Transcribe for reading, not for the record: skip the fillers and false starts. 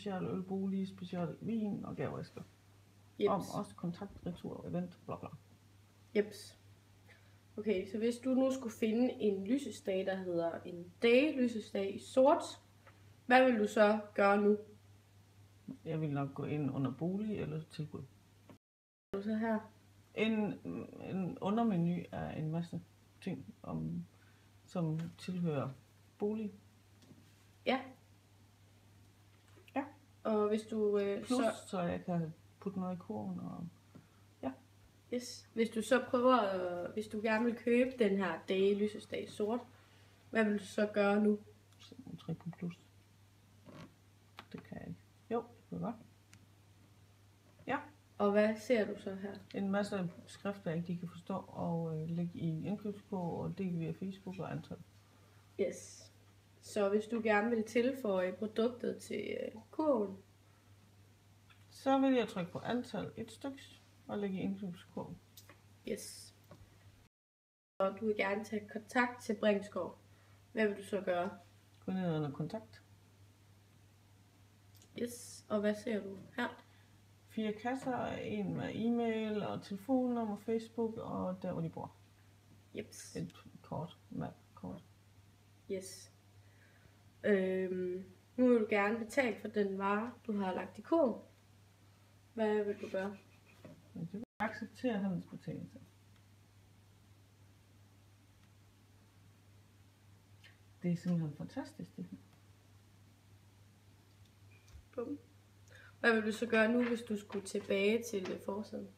specialølbolig, special vin og gaveæsker. Om også kontaktretur, event, bla bla. Jeps. Okay, så hvis du nu skulle finde en lysestage, der hedder en day-lysestage i sort, hvad vil du så gøre nu? Jeg vil nok gå ind under bolig eller tilbud. Hvad er så her? En undermenu er en masse ting, som tilhører bolig. Ja. Ja. Og hvis du Plus, så jeg kan putte noget i kurven og... Yes. Hvis du så prøver, hvis du gerne vil købe den her day lysestage sort, hvad vil du så gøre nu? Tryk på plus. Det kan jeg ikke. Jo, det kan jeg godt. Ja. Og hvad ser du så her? En masse skrifter, jeg ikke de kan forstå, og lægge i indkøbskort og dele via Facebook og antal. Yes. Så hvis du gerne vil tilføje produktet til kurven, så vil jeg trykke på antal et styks og lægge i indkøbskort. Yes. Og du vil gerne tage kontakt til Bringskov. Hvad vil du så gøre? Gå ned under kontakt. Yes. Og hvad ser du her? 4 kasser, en med e-mail og telefonnummer, Facebook og der hvor de bor. Jeps. Et kort, map-kort. Yes. Nu vil du gerne betale for den vare, du har lagt i kurven. Hvad vil du gøre? Det vil acceptere handelsbetingelser. Det er simpelthen fantastisk det her. Bum. Hvad vil du så gøre nu, hvis du skulle tilbage til forsiden?